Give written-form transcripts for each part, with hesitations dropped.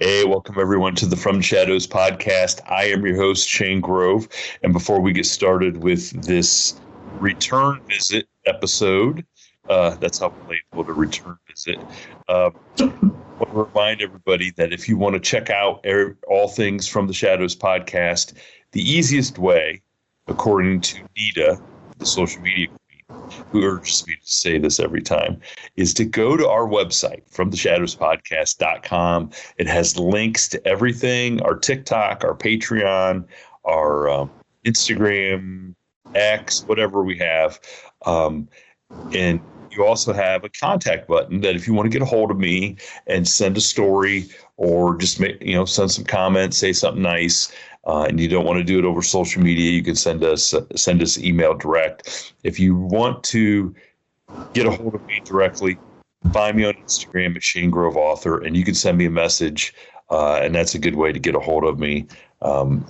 Hey, welcome everyone to the From Shadows podcast. I am your host, Shane Grove. And before we get started with this return visit episode, that's how we label it, a return visit. I want to remind everybody that if you want to check out all things From the Shadows podcast, the easiest way, according to Nita, the social media queen, who urges me to say this every time, is to go to our website, fromtheshadowspodcast.com. It has links to everything, our TikTok, our Patreon, our Instagram, X, whatever we have. And you also have a contact button that if you want to get a hold of me and send a story or just send some comments, say something nice, and you don't want to do it over social media, you can send us email direct. If you want to get a hold of me directly, find me on Instagram at Shane Grove Author, and you can send me a message, and that's a good way to get a hold of me.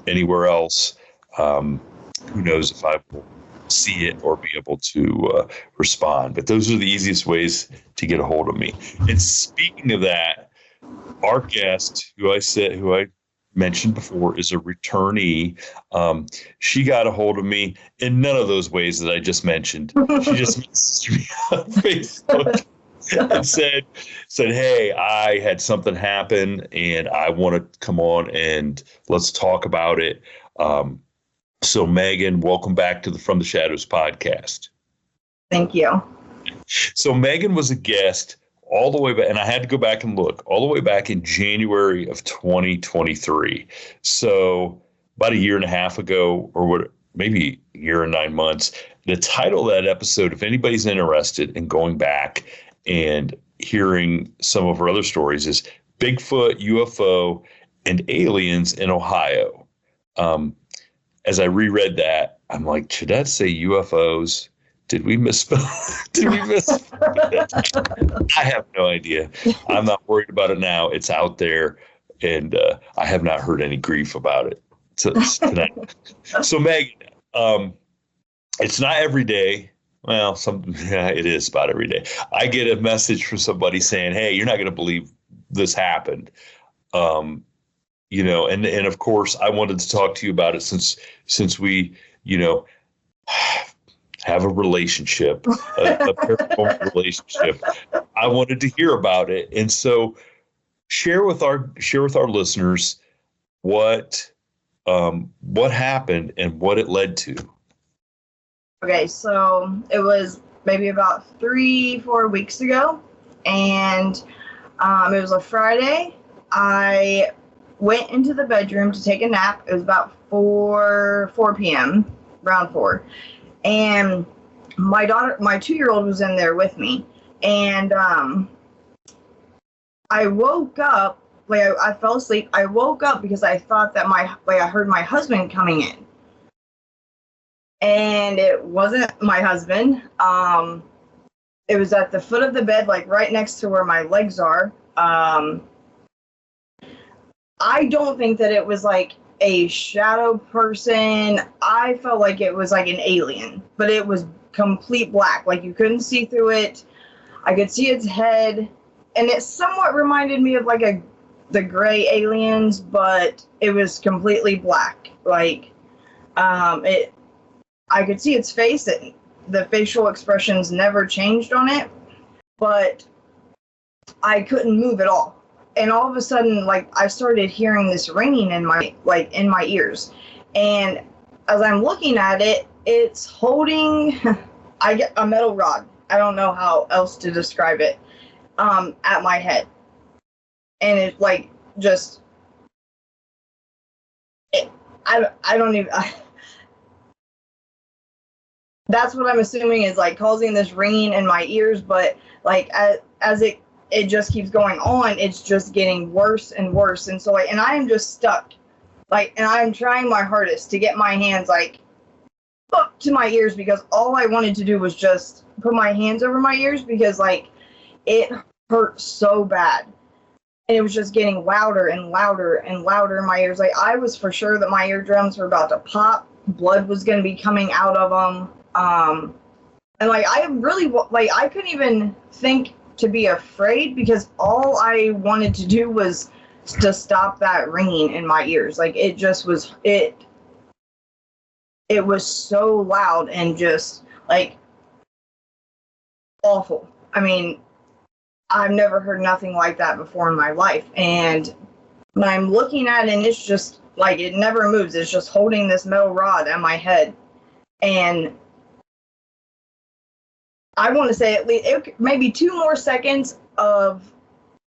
Anywhere else, who knows if I will see it or be able to respond. But those are the easiest ways to get a hold of me. And speaking of that, our guest, who I mentioned before, is a returnee. She got a hold of me in none of those ways that I just mentioned. She just messaged me on Facebook and said, hey, I had something happen and I want to come on and let's talk about it. So Megan, welcome back to the From the Shadows podcast. Thank you. So Megan was a guest all the way back, and I had to go back and look, all the way back in January of 2023. So about a year and a half ago, or maybe a year and 9 months. The title of that episode, if anybody's interested in going back and hearing some of her other stories, is Bigfoot, UFO, and Aliens in Ohio. As I reread that, I'm like, should that say UFOs? Did we misspell? I have no idea. I'm not worried about it now. It's out there, and I have not heard any grief about it tonight. So, Megan, it's not every day. Well, it is about every day. I get a message from somebody saying, "Hey, you're not going to believe this happened." And of course, I wanted to talk to you about it since we, have a relationship, a paranormal relationship. I wanted to hear about it, and so share with our listeners what happened and what it led to. Okay, so it was maybe about 3-4 weeks ago, and it was a Friday. I went into the bedroom to take a nap. It was about 4 p.m., around 4. And my daughter, my 2-year-old, was in there with me. And I woke up, I fell asleep. I woke up because I thought that I heard my husband coming in. And it wasn't my husband. It was at the foot of the bed, right next to where my legs are. I don't think that it was a shadow person. I felt like it was like an alien, but it was complete black. You couldn't see through it. I could see its head, and it somewhat reminded me of the gray aliens, but it was completely black. I could see its face. The facial expressions never changed on it, but I couldn't move at all. And all of a sudden, I started hearing this ringing in my ears. And as I'm looking at it, it's holding a metal rod. I don't know how else to describe it, at my head. And it I don't even, that's what I'm assuming is causing this ringing in my ears. But as it just keeps going on, it's just getting worse and worse. And so and I am just stuck, and I'm trying my hardest to get my hands up to my ears, because all I wanted to do was just put my hands over my ears, because it hurt so bad. And it was just getting louder and louder and louder in my ears. I was for sure that my eardrums were about to pop. Blood was going to be coming out of them. And I really, I couldn't even think to be afraid, because all I wanted to do was to stop that ringing in my ears. Like, it just was, it was so loud and just, like, awful. I mean, I've never heard nothing like that before in my life. And when I'm looking at it, and it's just, like, it never moves. It's just holding this metal rod at my head. And I want to say at least maybe 2 more seconds of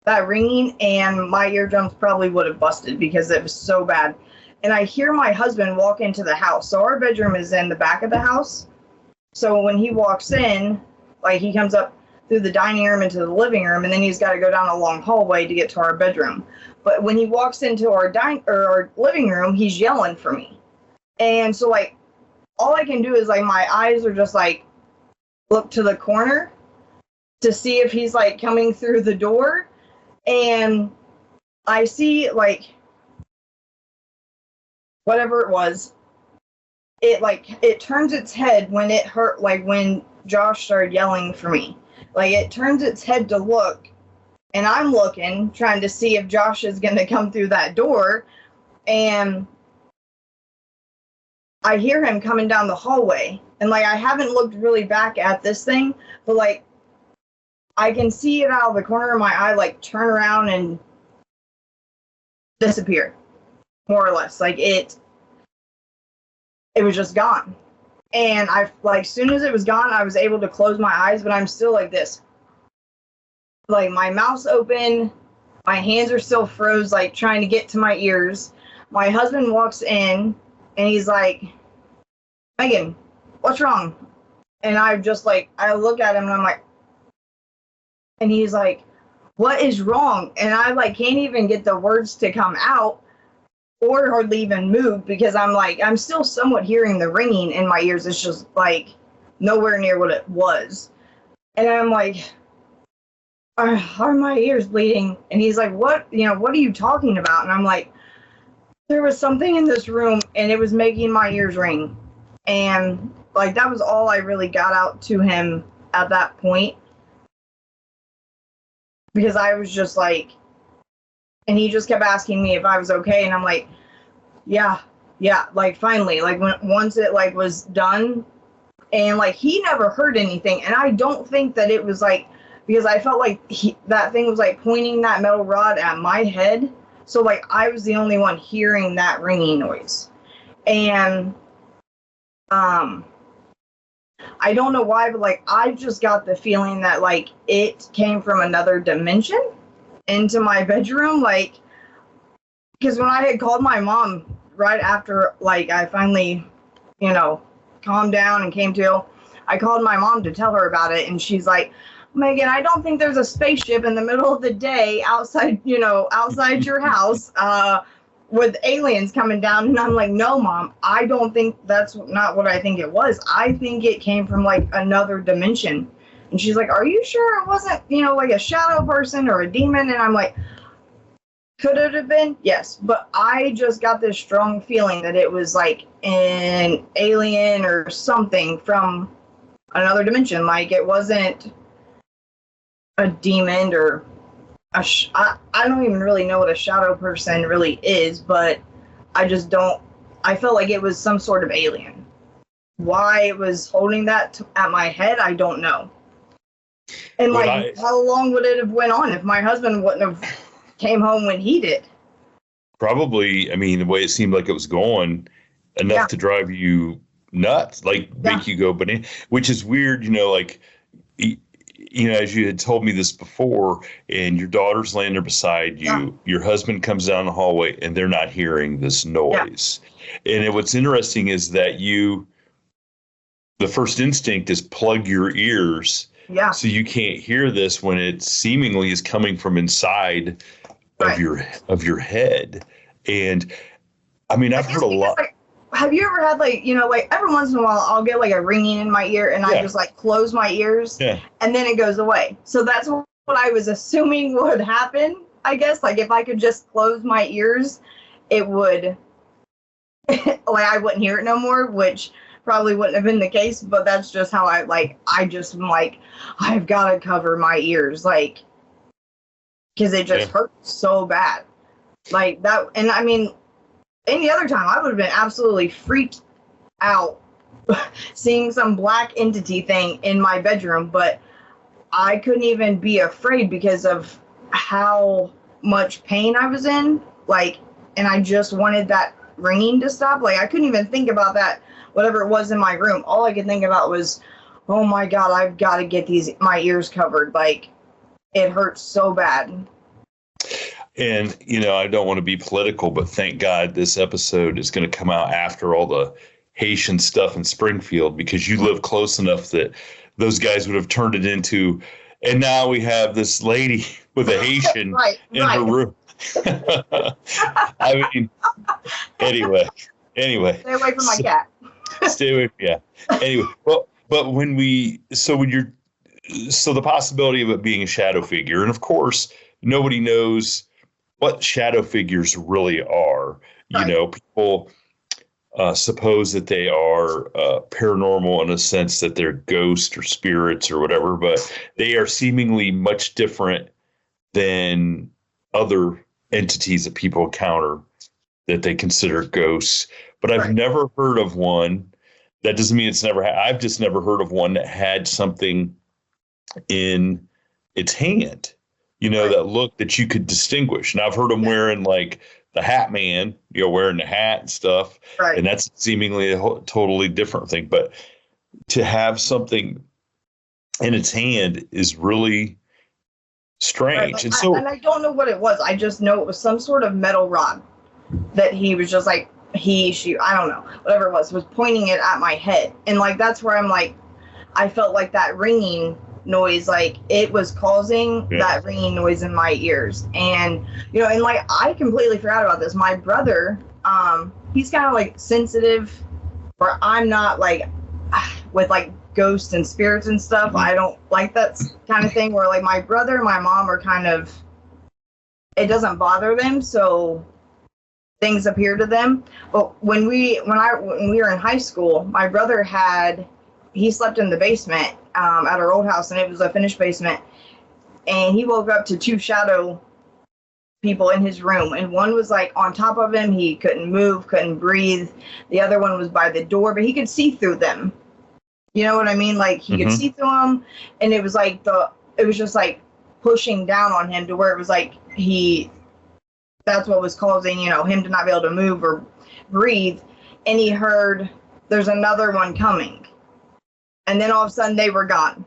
that ringing, and my eardrums probably would have busted because it was so bad. And I hear my husband walk into the house. So our bedroom is in the back of the house. So when he walks in, like, he comes up through the dining room into the living room, and then he's got to go down a long hallway to get to our bedroom. But when he walks into our living room, he's yelling for me. And so, like, all I can do is, like, my eyes are just, like, look to the corner to see if he's, like, coming through the door. And I see, like, whatever it was, it turns its head when it hurt, like, when Josh started yelling for me. Like, it turns its head to look, and I'm looking, trying to see if Josh is going to come through that door, and I hear him coming down the hallway. And, like, I haven't looked really back at this thing, but, like, I can see it out of the corner of my eye, like, turn around and disappear, more or less. Like, it was just gone. And as soon as it was gone, I was able to close my eyes, but I'm still like this. Like, my mouth's open, my hands are still froze, like, trying to get to my ears. My husband walks in, and he's like, Megan, what's wrong? And I just, like, I look at him, and I'm like, and he's like, what is wrong? And I, like, can't even get the words to come out or hardly even move, because I'm still somewhat hearing the ringing in my ears. It's just, like, nowhere near what it was. And I'm like, are my ears bleeding? And he's like, what are you talking about? And I'm like, there was something in this room, and it was making my ears ring. And, like, that was all I really got out to him at that point, because I was just like, and he just kept asking me if I was okay, and I'm like, yeah, like, finally, like, once it, like, was done, and, like, he never heard anything, and I don't think that it was, like, because I felt like that thing was, like, pointing that metal rod at my head, so, like, I was the only one hearing that ringing noise. And I don't know why, but, like, I just got the feeling that, like, it came from another dimension into my bedroom, like, because when I had called my mom right after, like, I finally, calmed down and came to, I called my mom to tell her about it, and she's like, Megan, I don't think there's a spaceship in the middle of the day outside your house, with aliens coming down. And I'm like, no, Mom, I don't think that's not what I think it was. I think it came from, like, another dimension. And she's like, are you sure it wasn't, like, a shadow person or a demon? And I'm like, could it have been? Yes. But I just got this strong feeling that it was, like, an alien or something from another dimension. Like, it wasn't a demon or I don't even really know what a shadow person really is, but I felt like it was some sort of alien. Why it was holding that at my head, I don't know. And, like, how long would it have went on if my husband wouldn't have came home when he did? Probably, I mean, the way it seemed like it was going, enough to drive you nuts, like, make you go banana, which is weird, like, as you had told me this before, and your daughter's laying there beside you, your husband comes down the hallway, and they're not hearing this noise. And what's interesting is that the first instinct is plug your ears, so you can't hear this when it seemingly is coming from inside of your head. And I mean, I've heard a lot. Like, have you ever had, like, like, every once in a while I'll get, like, a ringing in my ear, and I just, like, close my ears, and then it goes away. So that's what I was assuming would happen, I guess. Like, if I could just close my ears, it would, like, I wouldn't hear it no more, which probably wouldn't have been the case, but that's just how I just am like, I've got to cover my ears, like, because it just hurts so bad. Like that, and I mean, any other time I would have been absolutely freaked out seeing some black entity thing in my bedroom, but I couldn't even be afraid because of how much pain I was in. Like, and I just wanted that ringing to stop. Like, I couldn't even think about that, whatever it was in my room. All I could think about was, oh my God, I've got to get my ears covered. Like, it hurts so bad. And, I don't want to be political, but thank God this episode is going to come out after all the Haitian stuff in Springfield, because you live close enough that those guys would have turned it into, and now we have this lady with a Haitian in her room. I mean, anyway. Stay away from my cat. Stay away. Yeah. Anyway, well, but so the possibility of it being a shadow figure, and of course, nobody knows what shadow figures really are. Right. People suppose that they are paranormal in a sense that they're ghosts or spirits or whatever, but they are seemingly much different than other entities that people encounter that they consider ghosts. But I've never heard of one. That doesn't mean it's never I've just never heard of one that had something in its hand, that looked that you could distinguish. And I've heard them wearing like the Hat Man, wearing the hat and stuff. Right. And that's seemingly a totally different thing. But to have something in its hand is really strange. Right. And so, and I don't know what it was. I just know it was some sort of metal rod that he was just like, she, I don't know, whatever it was pointing it at my head. And like, that's where I'm like, I felt like that ringing noise, like it was causing that ringing noise in my ears. And, and like, I completely forgot about this. My brother, he's kind of like sensitive, where I'm not like with like ghosts and spirits and stuff. I don't like that kind of thing, where like my brother and my mom are kind of, it doesn't bother them. So things appear to them. But when we were in high school, my brother he slept in the basement at our old house, and it was a finished basement. And he woke up to two shadow people in his room, and one was like on top of him. He couldn't move, couldn't breathe. The other one was by the door, but he could see through them. You know what I mean? Like he could see through them, and it was like it was just like pushing down on him to where it was like that's what was causing, him to not be able to move or breathe. And he heard there's another one coming. And then all of a sudden they were gone.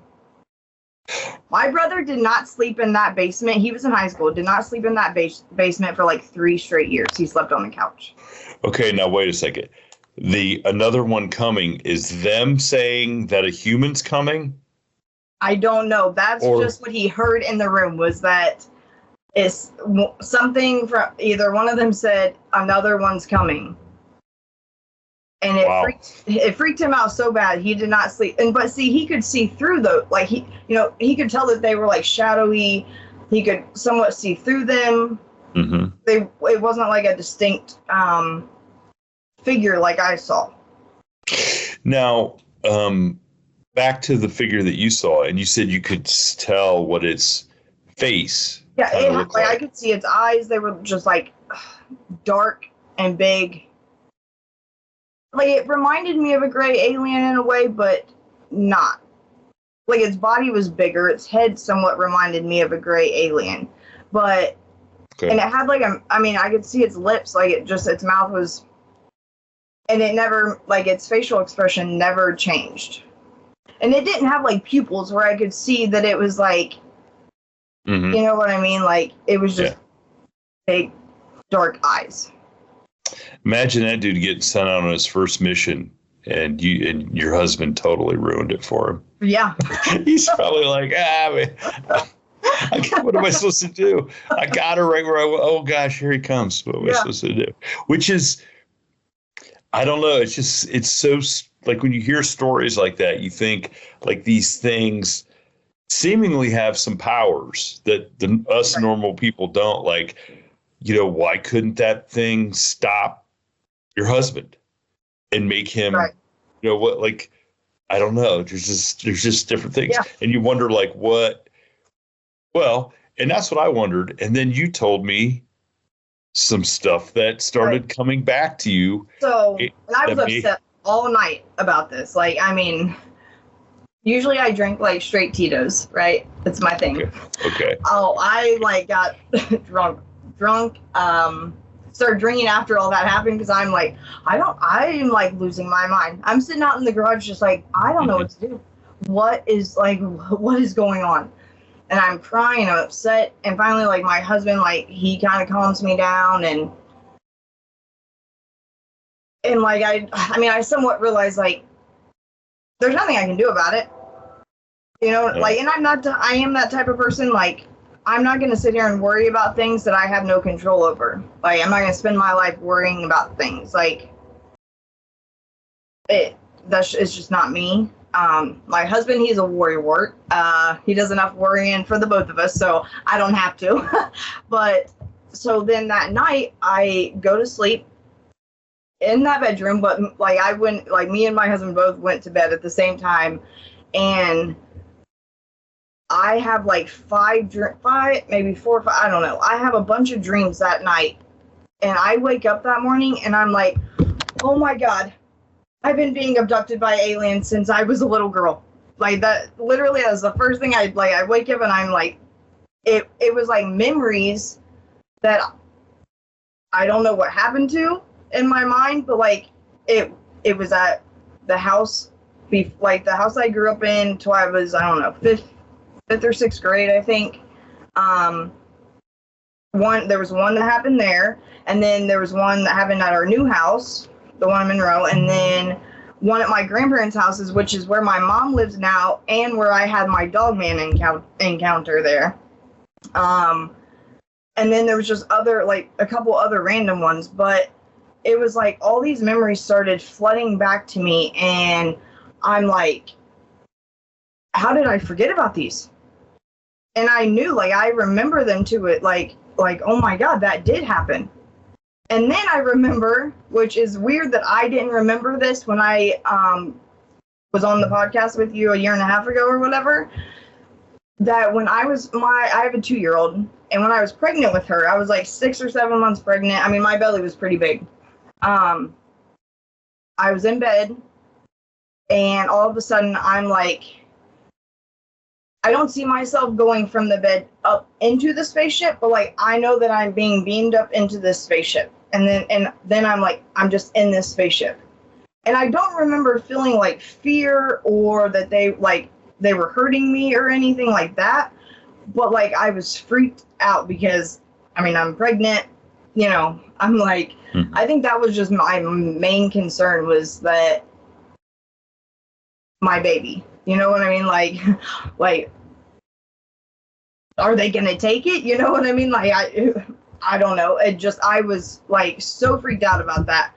My brother did not sleep in that basement. He was in high school, did not sleep in that basement for like 3 straight years. He slept on the couch. Okay, now wait a second. The another one coming is them saying that a human's coming? I don't know. That's just what he heard in the room, was that it's something from either one of them said another one's coming. And it freaked him out so bad he did not sleep. But see, he could see through like he could tell that they were like shadowy. He could somewhat see through them. Mm-hmm. It wasn't like a distinct figure like I saw. Now, back to the figure that you saw, and you said you could tell what its face. Yeah, I could see its eyes. They were just like dark and big. Like, it reminded me of a gray alien in a way, but not. Like, its body was bigger. Its head somewhat reminded me of a gray alien. But, and it had like I could see its lips, like its mouth was, and it never, like its facial expression never changed. And it didn't have like pupils where I could see that it was like, you know what I mean? Like, it was just big, dark eyes. Imagine that dude getting sent out on his first mission, and your husband totally ruined it for him. Yeah. He's probably like, what am I supposed to do? I got her right where oh gosh, here he comes. What am I supposed to do? Which is, I don't know. It's so, like, when you hear stories like that, you think like these things seemingly have some powers that us normal people don't. Like, why couldn't that thing stop your husband and make him, what, like, I don't know. There's just different things. Yeah. And you wonder, like, what, well, and that's what I wondered. And then you told me some stuff that started coming back to you. So, and I was upset all night about this. Like, I mean, usually I drink like straight Tito's, right? It's my thing. Okay. Oh, I like got drunk, started drinking after all that happened because I'm like, I'm like losing my mind. I'm sitting out in the garage just like, I don't know what to do. What is going on? And I'm crying, I'm upset. And finally, like, my husband, like, he kind of calms me down. And like, I somewhat realized, like, there's nothing I can do about it. You know, like, and I am that type of person, like, I'm not going to sit here and worry about things that I have no control over. Like, I'm not going to spend my life worrying about things. Like, it's just not me. My husband, he's a worrywart. He does enough worrying for the both of us, so I don't have to. But so then that night, I go to sleep in that bedroom, but like me and my husband both went to bed at the same time, and I have like five, maybe 4 or 5, I don't know. I have a bunch of dreams that night, and I wake up that morning and I'm like, oh my God, I've been being abducted by aliens since I was a little girl. Like, that literally was the first thing I wake up and I'm like, it was like memories that I don't know what happened to in my mind, but like it was at the house, like the house I grew up in till I was, I don't know, fifth or 6th grade, I think. There was one that happened there, and then there was one that happened at our new house, the one in Monroe, and then one at my grandparents' houses, which is where my mom lives now, and where I had my dog man encounter there. And then there was just a couple other random ones, but it was like all these memories started flooding back to me, and I'm like, how did I forget about these? And I knew, like, I remember them to it, like, oh my God, that did happen. And then I remember, which is weird that I didn't remember this when I was on the podcast with you a year and a half ago or whatever, that when I have a 2-year-old, and when I was pregnant with her, I was like 6 or 7 months pregnant. I mean, my belly was pretty big. I was in bed, and all of a sudden I'm like, I don't see myself going from the bed up into the spaceship, but like I know that I'm being beamed up into this spaceship. And then I'm like, I'm just in this spaceship. And I don't remember feeling like fear or that they were hurting me or anything like that. But like I was freaked out because, I mean, I'm pregnant, you know, I'm like, I think that was just my main concern, was that my baby, you know what I mean? Like, are they going to take it? You know what I mean? Like, I don't know. I was like so freaked out about that.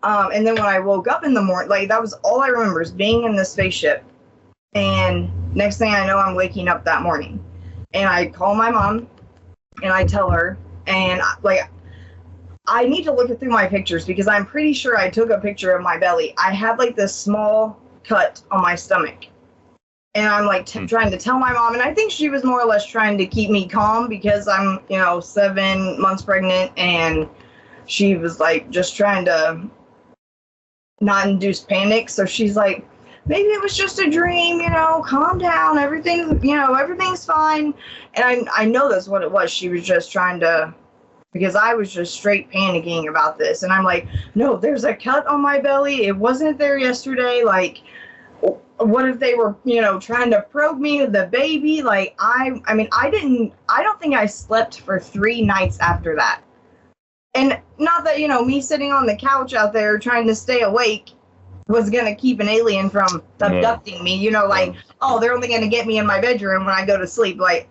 And then when I woke up in the morning, like that was all I remember, is being in the spaceship. And next thing I know, I'm waking up that morning, and I call my mom and I tell her, and like, I need to look through my pictures because I'm pretty sure I took a picture of my belly. I had like this small cut on my stomach. And I'm like trying to tell my mom, and I think she was more or less trying to keep me calm because I'm, 7 months pregnant, and she was like just trying to not induce panic. So she's like, maybe it was just a dream, calm down, everything's fine. And I know that's what it was. She was just trying to, because I was just straight panicking about this. And I'm like, no, there's a cut on my belly. It wasn't there yesterday. Like, what if they were, trying to probe me with the baby? Like, I don't think I slept for 3 nights after that. And not that, me sitting on the couch out there trying to stay awake was going to keep an alien from abducting me, oh, they're only going to get me in my bedroom when I go to sleep. Like,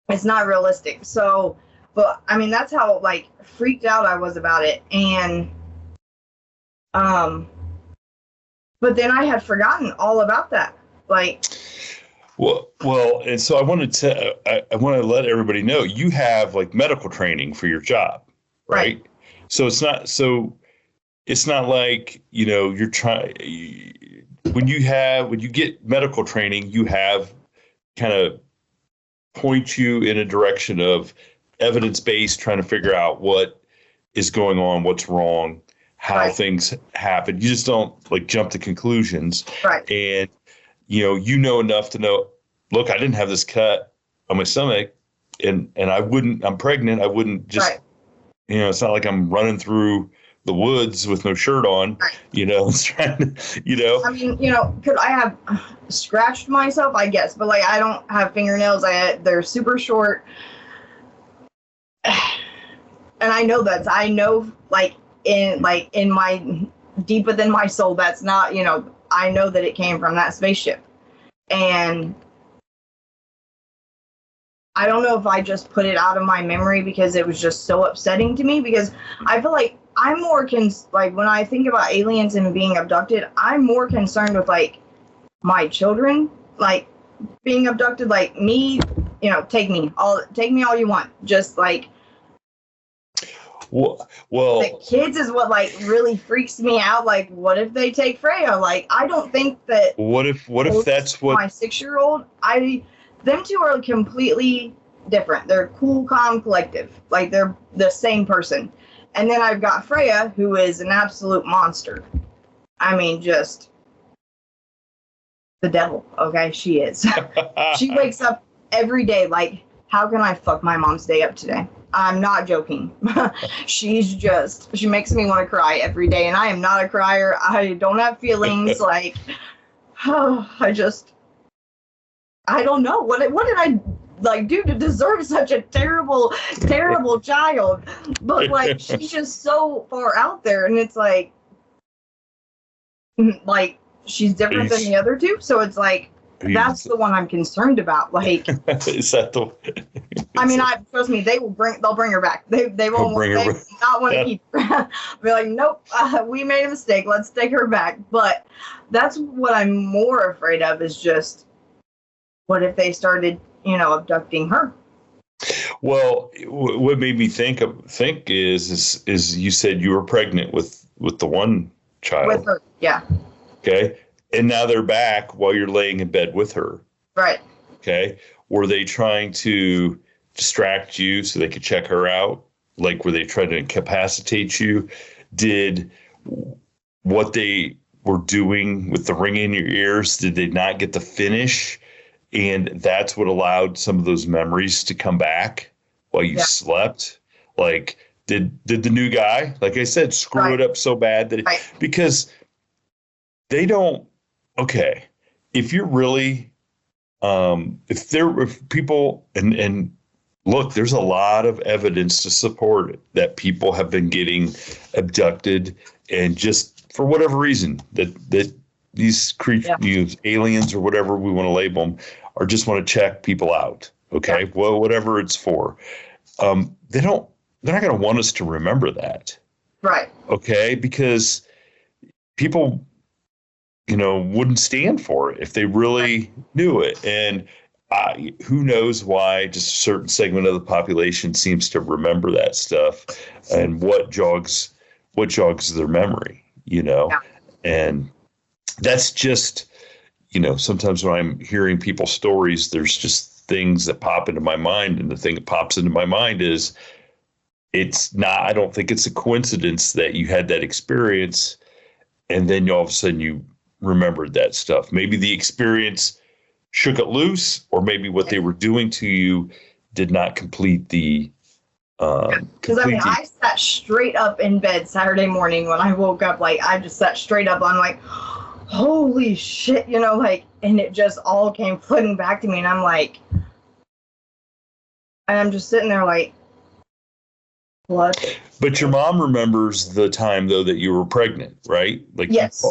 it's not realistic. So, but I mean, that's how like freaked out I was about it. And, but then I had forgotten all about that. Like, well, and so I want to let everybody know you have like medical training for your job, right? So it's not like, you're trying, when you get medical training, you have kind of point you in a direction of evidence-based, trying to figure out what is going on, what's wrong, how things happen. You just don't like jump to conclusions. Right. And, you know enough to know, look, I didn't have this cut on my stomach and I'm pregnant. I wouldn't just, it's not like I'm running through the woods with no shirt on, it's trying to, I mean, could I have scratched myself? I guess, but like, I don't have fingernails. They're super short. And I know in my deep within my soul, that's not, I know that it came from that spaceship. And I don't know if I just put it out of my memory because it was just so upsetting to me, because I feel like I'm more when I think about aliens and being abducted, I'm more concerned with like my children, like being abducted, like me, take me all you want. Just like, well, the kids is what like really freaks me out. Like, what if they take Freya? Like, I don't think that. What if that's what my 6-year-old? Them two are completely different. They're cool, calm, collective. Like, they're the same person. And then I've got Freya, who is an absolute monster. I mean, just the devil. Okay, she is. She wakes up every day like, how can I fuck my mom's day up today? I'm not joking. She makes me want to cry every day, and I am not a crier. I don't have feelings. Like, I don't know. What did I like do to deserve such a terrible child? But like, she's just so far out there, and it's like she's different than the other two. So it's like, that's the one I'm concerned about. Like, is that the? I mean, trust me, they'll bring her back. They won't. They will not want to keep her. Be like, nope, we made a mistake. Let's take her back. But that's what I'm more afraid of, is just, what if they started, abducting her? Well, what made me think is you said you were pregnant with the one child. With her, yeah. Okay. And now they're back while you're laying in bed with her. Right. Okay. Were they trying to distract you so they could check her out? Like, were they trying to incapacitate you? Did what they were doing with the ring in your ears, did they not get to finish? And that's what allowed some of those memories to come back while you slept? Like, did the new guy, like I said, screw it up so bad that because they don't, okay, if you're really, if people, and look, there's a lot of evidence to support it, that people have been getting abducted, and just for whatever reason, that these creatures, these aliens or whatever we want to label them, or just want to check people out. Okay. Well, whatever it's for. They're not going to want us to remember that. Right. Okay. Because people, wouldn't stand for it if they really knew it. And who knows why just a certain segment of the population seems to remember that stuff, and what jogs their memory, and that's just, sometimes when I'm hearing people's stories, there's just things that pop into my mind. And the thing that pops into my mind is, I don't think it's a coincidence that you had that experience and then all of a sudden you remembered that stuff. Maybe the experience shook it loose, or maybe what they were doing to you did not complete the. Because I sat straight up in bed Saturday morning when I woke up. Like, I just sat straight up. I'm like, holy shit, and it just all came flooding back to me, and I'm like, and I'm just sitting there like, what? But your mom remembers the time though that you were pregnant, right? Like, yes.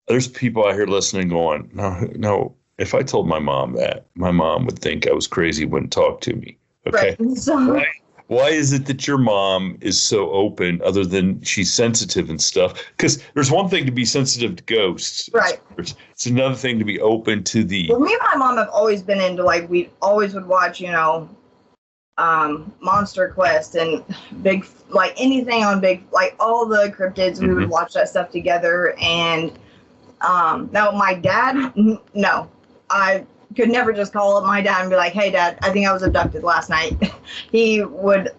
There's people out here listening going, no, if I told my mom that, my mom would think I was crazy, wouldn't talk to me. Okay. Right. So, why is it that your mom is so open, other than she's sensitive and stuff? Because there's one thing to be sensitive to ghosts. Right. It's another thing to be open to the. Well, me and my mom have always been into, like, we always would watch, Monster Quest and big, like anything on big, like all the cryptids, we would watch that stuff together. And now my dad, no, I could never just call up my dad and be like, hey dad, I think I was abducted last night. He would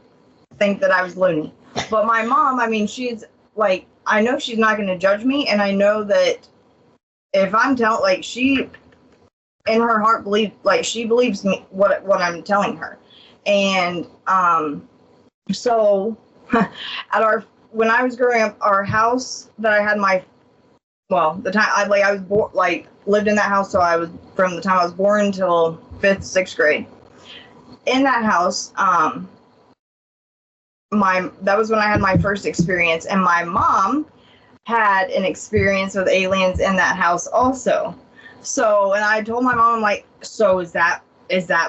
think that I was loony. But my mom, I mean, she's like, I know she's not going to judge me, and I know that if I'm telling, like, she in her heart she believes me what I'm telling her. And so when I was growing up, our house that I had the time I was born, like lived in that house, so I was from the time I was born until 5th, 6th grade. In that house, that was when I had my first experience, and my mom had an experience with aliens in that house also. So, and I told my mom, I'm like, so is that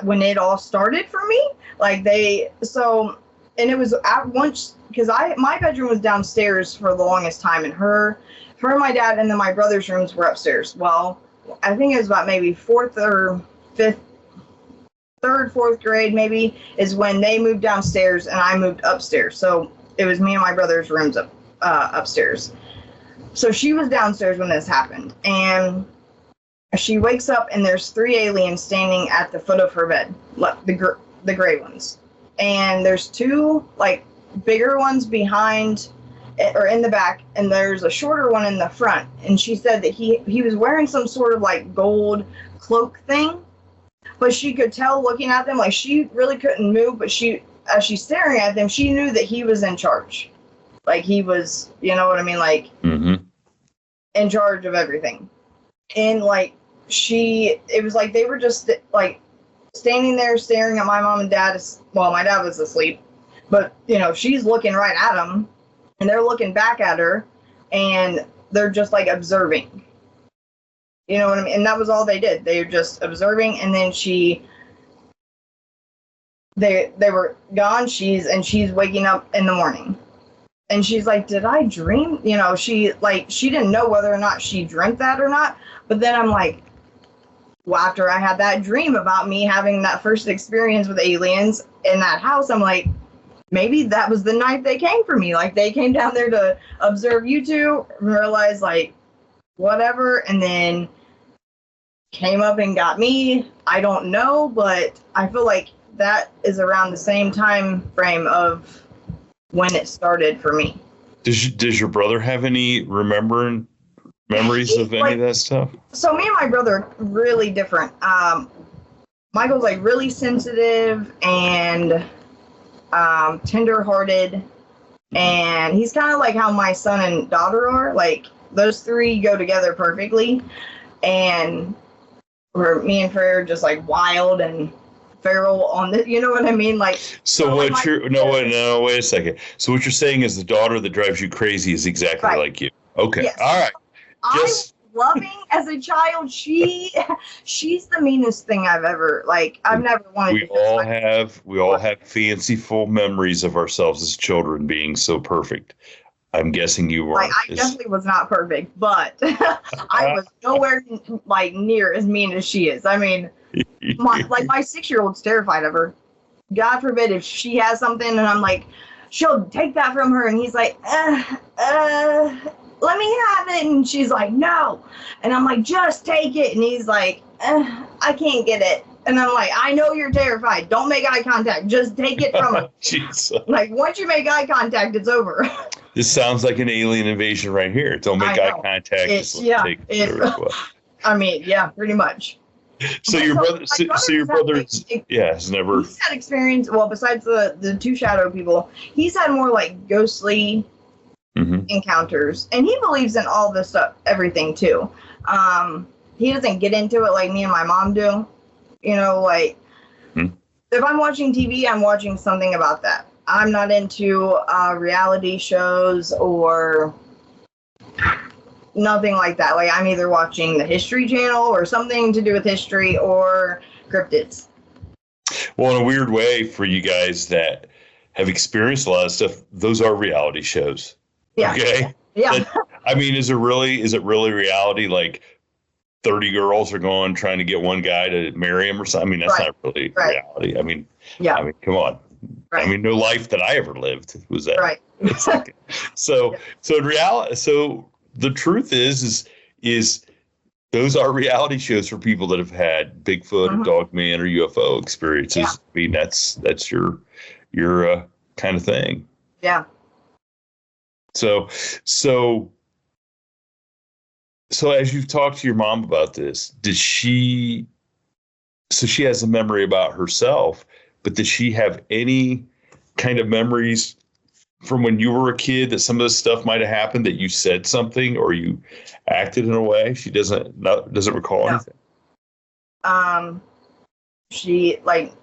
when it all started for me? Like and it was at once, because my bedroom was downstairs for the longest time, and her and my dad and then my brother's rooms were upstairs. Well, I think it was about maybe 4th or 5th, 3rd, 4th grade maybe is when they moved downstairs and I moved upstairs. So it was me and my brother's rooms upstairs. So she was downstairs when this happened, and she wakes up and there's 3 aliens standing at the foot of her bed, the gray ones, and there's 2 like bigger ones behind or in the back, and there's a shorter one in the front. And she said that he was wearing some sort of like gold cloak thing, but she could tell looking at them, like she really couldn't move, but as she's staring at them, she knew that he was in charge. Like he was, you know what I mean? Like in charge of everything. And like it was like they were just like standing there staring at my mom and dad. Well, my dad was asleep, but you know, she's looking right at them and they're looking back at her, and they're just like observing. You know what I mean? And that was all they did. They were just observing, and then they were gone. She's waking up in the morning. And she's like, did I dream? You know, she didn't know whether or not she dreamt that or not. But then I'm like, well, after I had that dream about me having that first experience with aliens in that house, I'm like, maybe that was the night they came for me. Like they came down there to observe you two, realize like whatever, and then came up and got me. I don't know, but I feel like that is around the same time frame of when it started for me. Does your brother have any memories of any of that stuff? So me and my brother are really different. Michael's like really sensitive and tender-hearted, and he's kind of like how my son and daughter are. Like those 3 go together perfectly, and me and Frere are just like wild and feral on this, you know what I mean? Like, so what wait a second. So what you're saying is the daughter that drives you crazy is exactly like you. Okay. Yes. All right. I was loving as a child. She's the meanest thing I've ever, like, I've never wanted to. We all have fanciful memories of ourselves as children being so perfect. I'm guessing you were. Like, I definitely was not perfect, but I was nowhere like near as mean as she is. I mean, my 6-year-old's terrified of her. God forbid if she has something and I'm like, she'll take that from her, and he's like, let me have it, and she's like, no, and I'm like, just take it, and he's like, I can't get it, and I'm like, I know you're terrified, don't make eye contact, just take it from her. Jesus. Like once you make eye contact, it's over. This sounds like an alien invasion right here. Don't make eye contact. I mean, yeah, pretty much. So your brother has never. He's had experience. Well, besides the 2 shadow people, he's had more like ghostly encounters, and he believes in all this stuff, everything too. He doesn't get into it like me and my mom do. You know, like if I'm watching TV, I'm watching something about that. I'm not into reality shows or nothing like that. Like I'm either watching the History Channel or something to do with history or cryptids. Well, in a weird way, for you guys that have experienced a lot of stuff, those are reality shows. Yeah. Okay. Yeah. I mean, is it really reality? Like 30 girls are going trying to get one guy to marry him or something. I mean, that's not really reality. I mean, come on. I mean, no life that I ever lived was that. Right. It's like, so in reality, so the truth is those are reality shows for people that have had Bigfoot or Dogman or UFO experiences. Yeah. I mean, that's your kind of thing. Yeah. So as you've talked to your mom about this, she has a memory about herself, but does she have any kind of memories from when you were a kid that some of this stuff might have happened, that you said something or you acted in a way? She doesn't recall anything. She like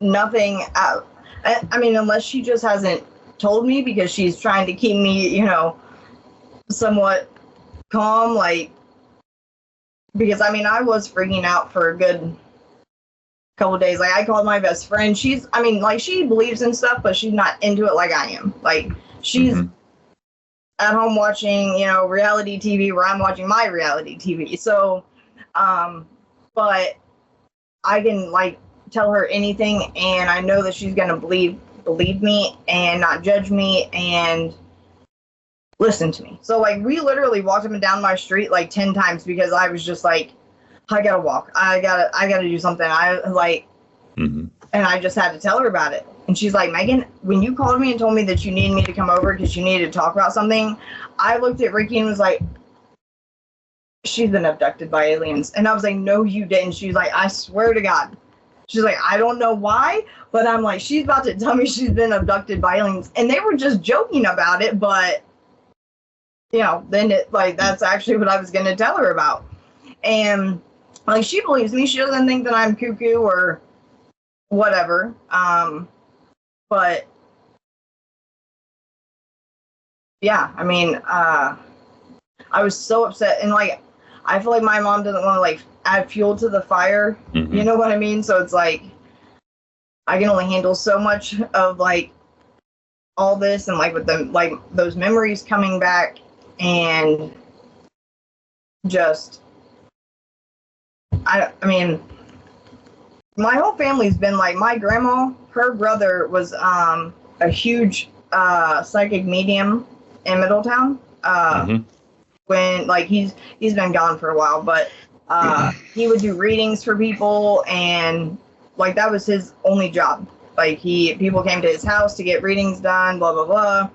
nothing. I mean, unless she just hasn't told me because she's trying to keep me, somewhat calm, like, because I mean, I was freaking out for a good couple of days. Like, I called my best friend. She believes in stuff, but she's not into it like I am. Like, she's at home watching, reality TV where I'm watching my reality TV. So, but I can like tell her anything, and I know that she's gonna believe me and not judge me and listen to me. So like, we literally walked up and down my street like 10 times because I was just like, I gotta walk. I gotta do something. And I just had to tell her about it. And she's like, Megan, when you called me and told me that you needed me to come over because you needed to talk about something, I looked at Ricky and was like, she's been abducted by aliens. And I was like, no, you didn't. She was like, I swear to God. She's like, I don't know why, but I'm like, she's about to tell me she's been abducted by aliens. And they were just joking about it, but then it like, that's actually what I was going to tell her about. And like, she believes me. She doesn't think that I'm cuckoo or whatever. But yeah, I mean, I was so upset, and like, I feel like my mom doesn't want to like add fuel to the fire. You know what I mean? So it's like, I can only handle so much of like all this, and like with them, like those memories coming back, and just, I mean, my whole family's been like, my grandma, her brother was a huge psychic medium in Middletown. When like he's been gone for a while, but he would do readings for people, and like that was his only job. Like people came to his house to get readings done, blah blah blah.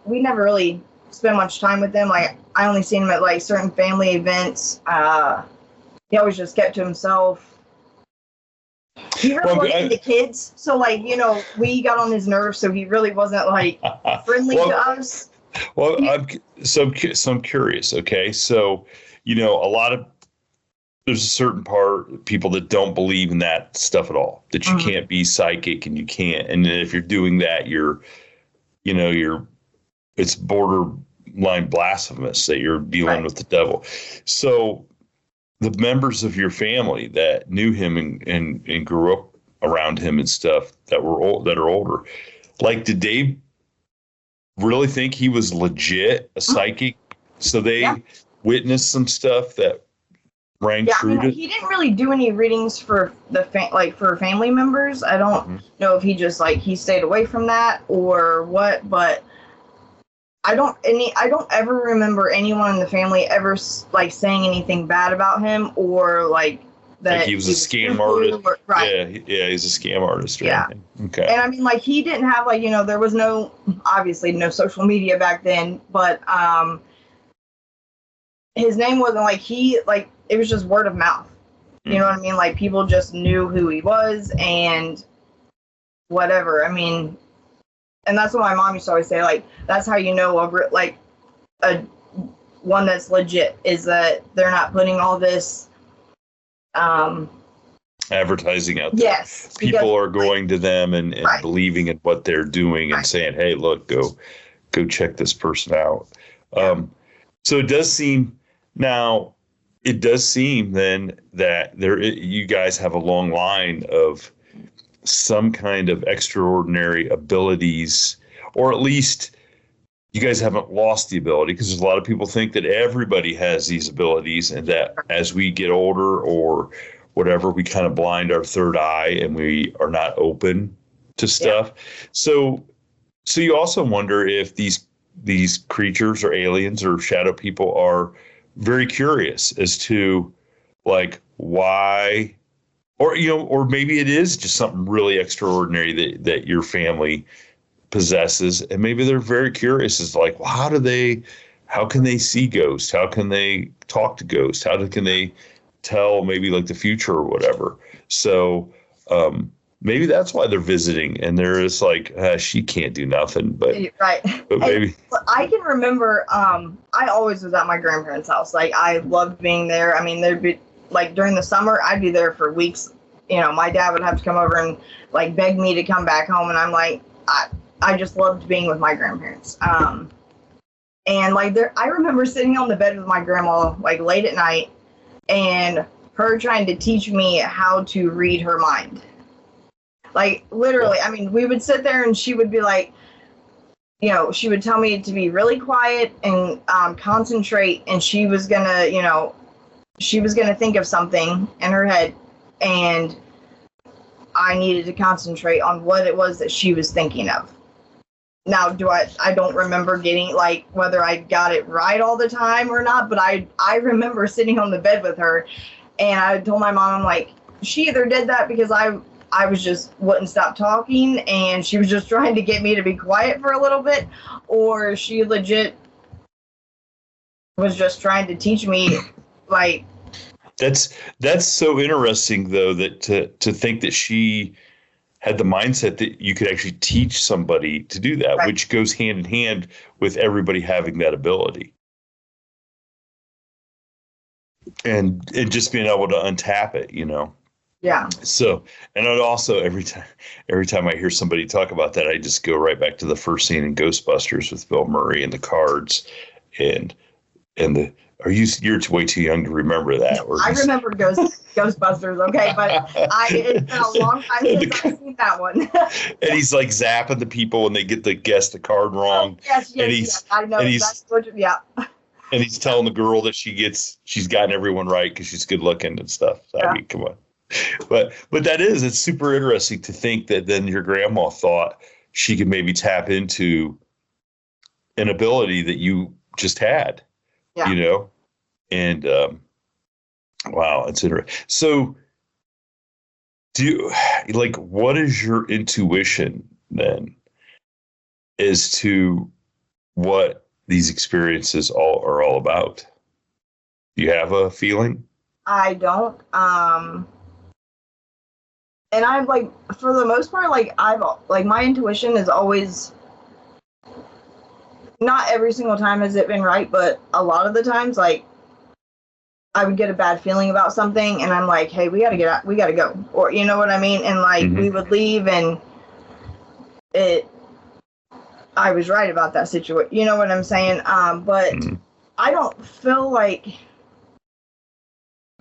We never really spent much time with them. Like, I only seen him at like certain family events. He always just kept to himself. He really wasn't into kids, so like, we got on his nerves, so he really wasn't like friendly to us. Well, I'm curious. Okay, so there's a certain part people that don't believe in that stuff at all. That you can't be psychic, and you can't. And if you're doing that, it's borderline blasphemous that you're dealing with the devil. So the members of your family that knew him and grew up around him and stuff that are older, like, did they really think he was legit a psychic? So they witnessed some stuff that rang true. He didn't really do any readings for for family members. I don't know if he just like he stayed away from that or what, but I don't ever remember anyone in the family ever like saying anything bad about him or like that like he was a scam artist. Right. Yeah, he's a scam artist. Right? Yeah. Okay. And I mean, like, he didn't have like, there was obviously no social media back then, but his name wasn't like it was just word of mouth. You know what I mean? Like, people just knew who he was and whatever. I mean, and that's what my mom used to always say, like, that's how you know a one that's legit is that they're not putting all this advertising out there. Yes. People are going to them and believing in what they're doing and saying, hey, look, go check this person out. So it does seem then that you guys have a long line of some kind of extraordinary abilities, or at least you guys haven't lost the ability, because a lot of people think that everybody has these abilities, and that as we get older or whatever, we kind of blind our third eye and we are not open to stuff. Yeah. So you also wonder if these creatures or aliens or shadow people are very curious as to like why, or or maybe it is just something really extraordinary that your family possesses, and maybe they're very curious as to like, well, how can they see ghosts, how can they talk to ghosts, how can they tell maybe like the future or whatever. So maybe that's why they're visiting, and they're just like, she can't do nothing, but right. But maybe I can remember I always was at my grandparents' house. Like, I loved being there. I mean, there'd be like during the summer, I'd be there for weeks. My dad would have to come over and like beg me to come back home, and I'm like, I just loved being with my grandparents. And like I remember sitting on the bed with my grandma like late at night, and her trying to teach me how to read her mind. Like, literally, I mean, we would sit there and she would be like, she would tell me to be really quiet and concentrate, and she was gonna think of something in her head, and I needed to concentrate on what it was that she was thinking of. Now, I don't remember getting, like, whether I got it right all the time or not, but I remember sitting on the bed with her, and I told my mom, I'm like, she either did that because I was just wouldn't stop talking, and she was just trying to get me to be quiet for a little bit, or she legit was just trying to teach me, like. That's so interesting, though, that to think that she had the mindset that you could actually teach somebody to do that, right, which goes hand in hand with everybody having that ability. And just being able to untap it, Yeah. So, and I'd also, every time I hear somebody talk about that, I just go right back to the first scene in Ghostbusters with Bill Murray and the cards and you're way too young to remember that. I remember Ghostbusters, okay, but it's been a long time since I've seen that one. And he's like zapping the people when they get guess the card wrong. Oh, yes, I know. Yeah. And he's telling the girl that she's gotten everyone right because she's good looking and stuff. So, yeah. I mean, come on. But it's super interesting to think that then your grandma thought she could maybe tap into an ability that you just had. Yeah. And wow, it's interesting. So what is your intuition then as to what these experiences are all about? Do you have a feeling? I don't. And I've for the most part, my intuition is always, not every single time has it been right, but a lot of the times, I would get a bad feeling about something, and I'm like, hey, we gotta get out, we gotta go, or you know what I mean? And mm-hmm. we would leave, and I was right about that situation. You know what I'm saying? But mm-hmm. I don't feel like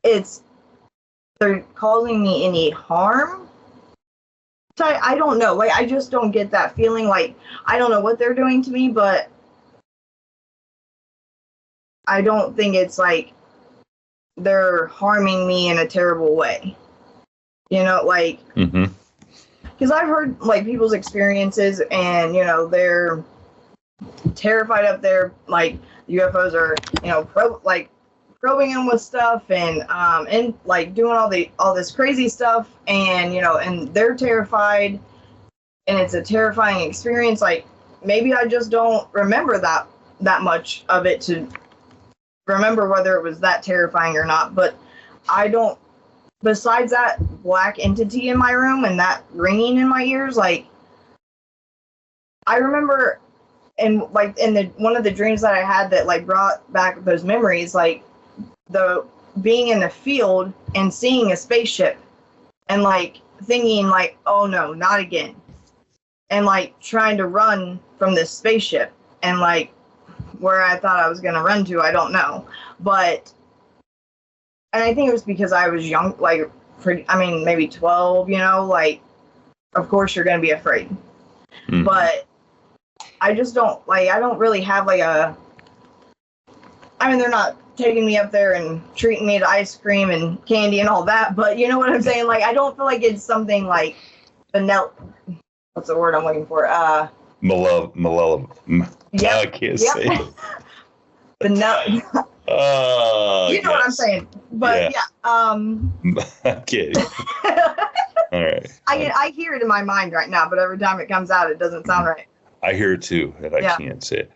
they're causing me any harm. So I don't know. I just don't get that feeling. I don't know what they're doing to me, but I don't think it's they're harming me in a terrible way. Mm-hmm. Because I've heard people's experiences, and they're terrified up there. UFOs are probing them with stuff, and doing all this crazy stuff, and and they're terrified, and it's a terrifying experience. Maybe I just don't remember that much of it to remember whether it was that terrifying or not. But I don't. Besides that black entity in my room and that ringing in my ears, I remember, in one of the dreams that I had that brought back those memories, the being in the field and seeing a spaceship and thinking oh no, not again, and trying to run from this spaceship, and where I thought I was going to run to, I don't know, but. And I think it was because I was young, maybe 12, of course you're going to be afraid. Mm. But I just don't like. I don't really have like a. I mean, they're not taking me up there and treating me to ice cream and candy and all that, but you know what I'm saying? Like, I don't feel like it's something like vanilla. What's the word I'm looking for? Yep. I can't say it. Vanilla. You know what I'm saying? But yeah. I'm kidding. All right. I hear it in my mind right now, but every time it comes out, it doesn't sound right. I hear it too, and I can't say it.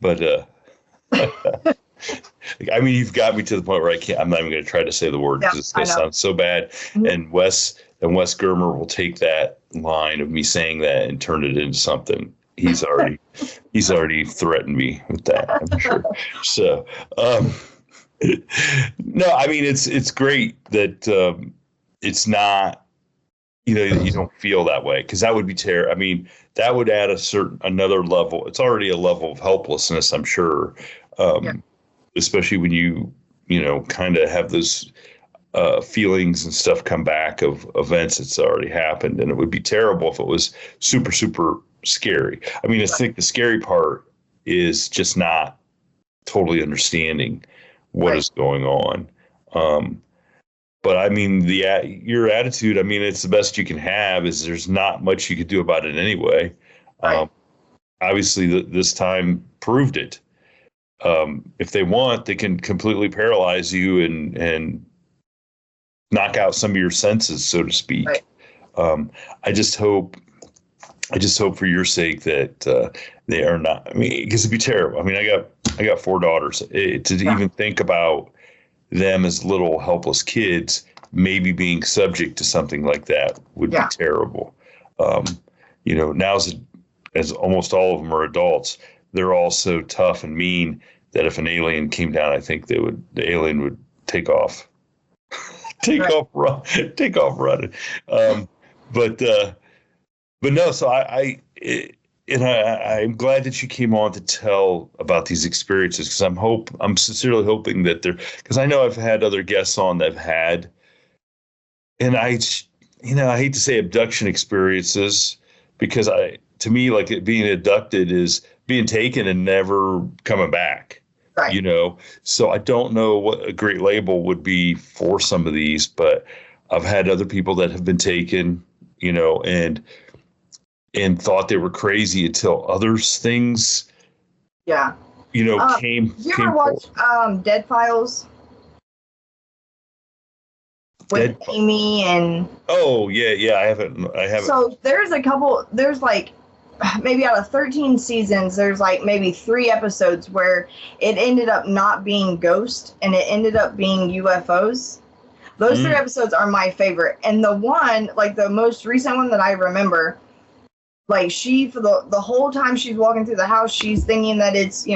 But I mean, you've got me to the point where I'm not even going to try to say the word because it's going to sound so bad. Mm-hmm. And Wes Germer will take that line of me saying that and turn it into something. He's already threatened me with that, I'm sure. So, no, I mean, it's great that it's not, you don't feel that way, because that would be terrible. I mean, that would add another level. It's already a level of helplessness, I'm sure. Especially when you kind of have those feelings and stuff come back of events that's already happened. And it would be terrible if it was super, super scary. I mean, I think the scary part is just not totally understanding what is going on. But I mean, your attitude, I mean, it's the best you can have, is there's not much you could do about it anyway. Obviously, this time proved it. If they want, they can completely paralyze you and knock out some of your senses, so to speak. Right. I just hope for your sake that they are not. I mean, because it'd be terrible. I mean, I got 4 daughters. To even think about them as little helpless kids, maybe being subject to something like that would be terrible. Now as almost all of them are adults, they're all so tough and mean that if an alien came down, I think the alien would take off, off running. But no, so I'm glad that you came on to tell about these experiences, because I'm sincerely hoping that because I know I've had other guests on that have had, and I hate to say abduction experiences, because to me, like, it being abducted is being taken and never coming back. Right. So I don't know what a great label would be for some of these, but I've had other people that have been taken, and thought they were crazy until things, came. Did you ever watch Dead Files? With Amy and. Oh yeah, I haven't. So there's like maybe out of 13 seasons, there's like maybe 3 episodes where it ended up not being ghosts and it ended up being UFOs. Those 3 episodes are my favorite. And the one, like the most recent one that I remember, like she, for the whole time she's walking through the house, she's thinking that it's,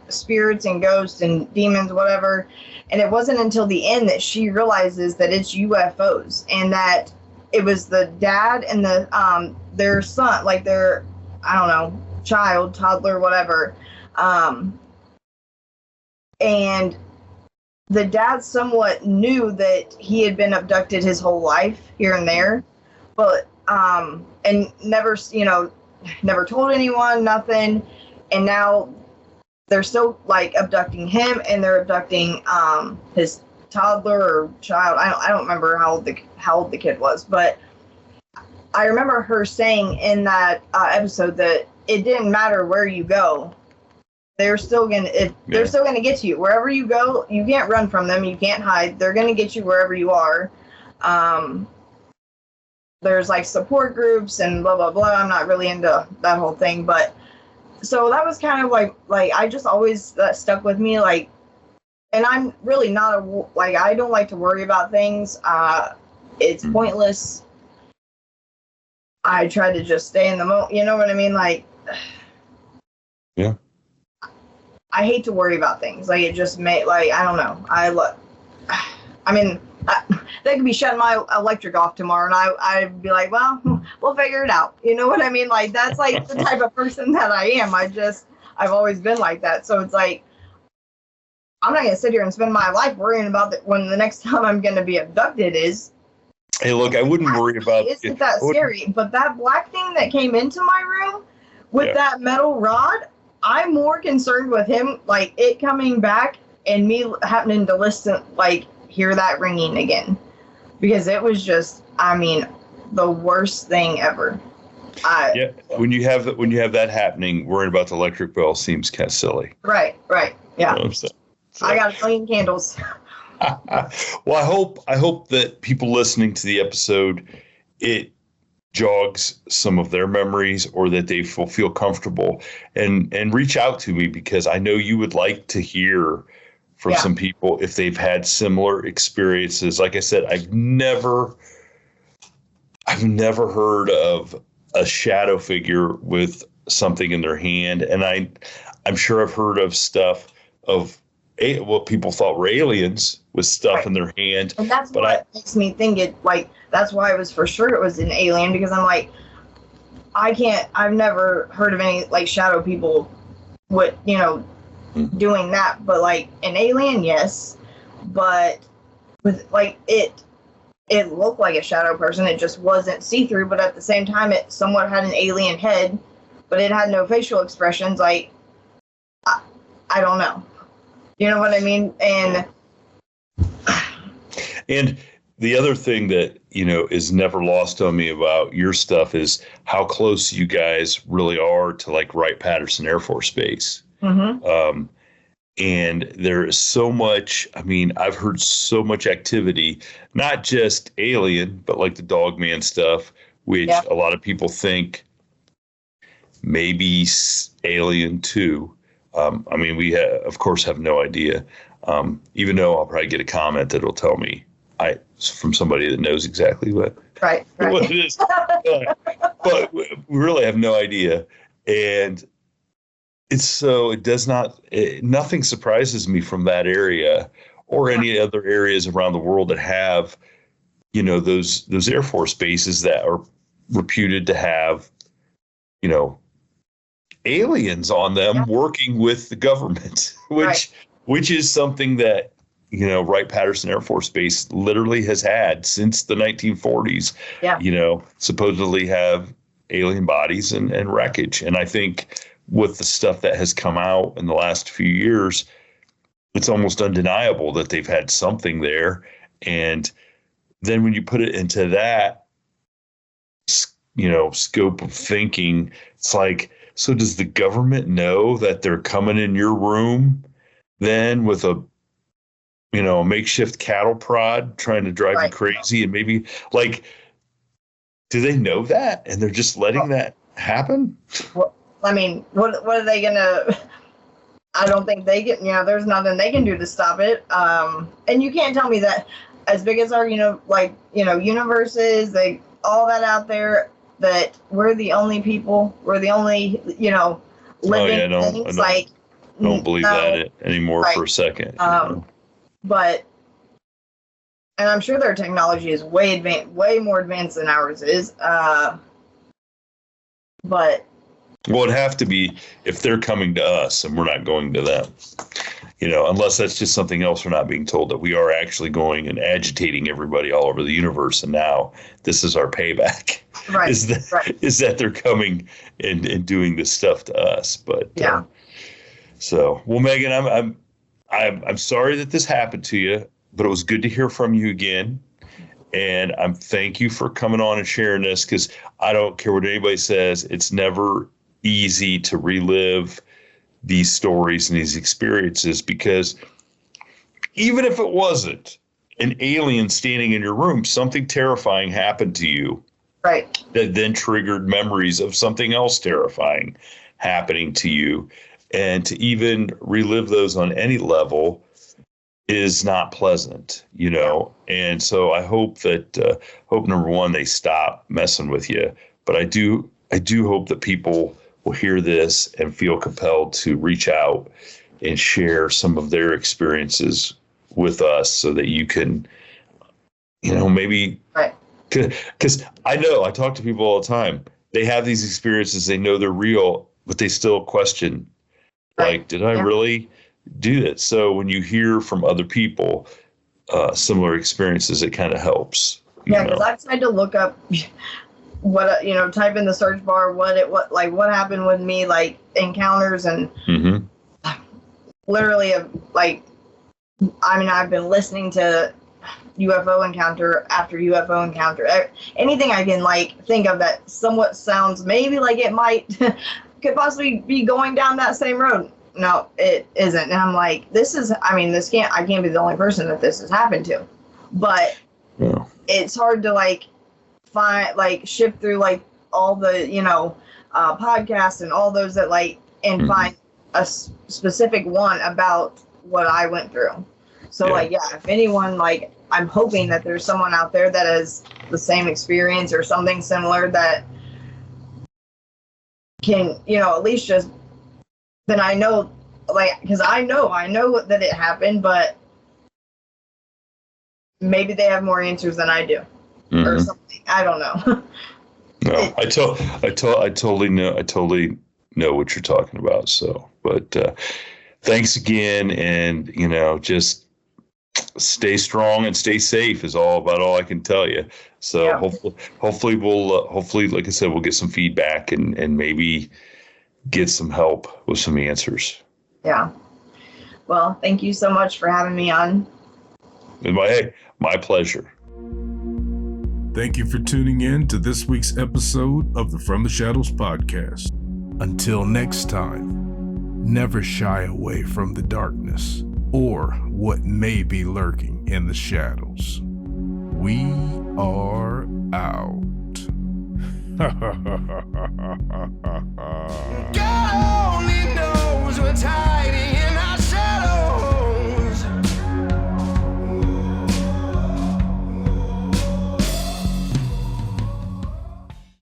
spirits and ghosts and demons, whatever. And it wasn't until the end that she realizes that it's UFOs, and that it was the dad and their son, like their, I don't know, child, toddler, whatever. And the dad somewhat knew that he had been abducted his whole life here and there, but, and never told anyone, nothing. And now they're still like abducting him, and they're abducting, his toddler or child. I don't remember how old the kid was, but I remember her saying in that episode that it didn't matter where you go, they're still gonna get to you. Wherever you go, you can't run from them. You can't hide. They're gonna get you wherever you are. There's like support groups and blah blah blah. I'm not really into that whole thing, but so that was kind of like I just always, that stuck with me. Like, and I'm really not I don't like to worry about things. It's pointless. I try to just stay in the moment. You know what I mean? Like, yeah. I hate to worry about things. Like, it just I don't know. They could be shutting my electric off tomorrow, and I'd be like, well, we'll figure it out. You know what I mean? Like, that's like the type of person that I am. I've always been like that. So it's like, I'm not going to sit here and spend my life worrying about when the next time I'm going to be abducted is. Hey, look, I wouldn't worry about it. Isn't that scary? But that black thing that came into my room with that metal rod, I'm more concerned with him, like it coming back and me happening to listen, like hear that ringing again, because it was just, I mean, the worst thing ever. Yeah, when you have that happening, worrying about the electric bell seems kind of silly. Right, yeah. You know, so. I got 1 million candles. Well, I hope that people listening to the episode, it jogs some of their memories, or that they feel comfortable and reach out to me, because I know you would like to hear from some people if they've had similar experiences. Like I said, I've never heard of a shadow figure with something in their hand, and I'm sure I've heard of stuff of what people thought were aliens with stuff in their hand. And that's what makes me think it, like, that's why it was for sure it was an alien, because I'm like, I've never heard of any, like, shadow people with, doing that, but, like, an alien, yes, but with, like, it looked like a shadow person, it just wasn't see-through, but at the same time, it somewhat had an alien head, but it had no facial expressions, like, I don't know. You know what I mean? And the other thing that, is never lost on me about your stuff is how close you guys really are to, like, Wright-Patterson Air Force Base. Mm-hmm. And there is so much, I've heard so much activity, not just alien, but like the Dogman stuff, which a lot of people think maybe alien too. We of course have no idea, even though I'll probably get a comment that'll tell me from somebody that knows exactly what it is. But we really have no idea. And nothing surprises me from that area or any other areas around the world that have, those Air Force bases that are reputed to have, aliens on them working with the government, which is something that, Wright-Patterson Air Force Base literally has had since the 1940s, supposedly have alien bodies and wreckage. And I think with the stuff that has come out in the last few years, it's almost undeniable that they've had something there. And then when you put it into that, scope of thinking, it's like, so does the government know that they're coming in your room then with a makeshift cattle prod trying to drive you crazy? And maybe, like, do they know that? And they're just letting that happen? Well, what are they going to... I don't think they get... there's nothing they can do to stop it. And you can't tell me that as big as our, universe is, all that out there, that we're the only people, we're the only, living things. I don't believe that anymore for a second. But, and I'm sure their technology is way more advanced than ours is. But. Well, it'd have to be if they're coming to us and we're not going to them, unless that's just something else we're not being told, that we are actually going and agitating everybody all over the universe. And now this is our payback. Right. Is that they're coming and doing this stuff to us. But well, Megan, I'm sorry that this happened to you, but it was good to hear from you again. And thank you for coming on and sharing this, because I don't care what anybody says. It's never easy to relive these stories and these experiences, because even if it wasn't an alien standing in your room, something terrifying happened to you. Right. That then triggered memories of something else terrifying happening to you. And to even relive those on any level is not pleasant, And so I hope that, number one, they stop messing with you. But I do hope that people will hear this and feel compelled to reach out and share some of their experiences with us, so that you can, maybe, because I know I talk to people all the time. They have these experiences, they know they're real, but they still question, like, did I really do that? So when you hear from other people similar experiences, it kind of helps. Yeah, because I've tried to look up what, type in the search bar what happened with me, like encounters, and literally I've been listening to UFO encounter after UFO encounter. Anything I can think of that somewhat sounds maybe like it might could possibly be going down that same road. No, it isn't. And I'm like, I can't be the only person that this has happened to. But it's hard to find, shift through all the, podcasts and all those that and find a specific one about what I went through. So if anyone, I'm hoping that there's someone out there that has the same experience or something similar that can, at least just, then I know, because I know that it happened, but maybe they have more answers than I do, or something. I don't know. No, I totally know what you're talking about. So, but thanks again, and just stay strong and stay safe is about all I can tell you. So hopefully we'll like I said, we'll get some feedback and maybe get some help with some answers. Yeah. Well, thank you so much for having me on. My pleasure. Thank you for tuning in to this week's episode of the From the Shadows podcast. Until next time, never shy away from the darkness or what may be lurking in the shadows. We are out.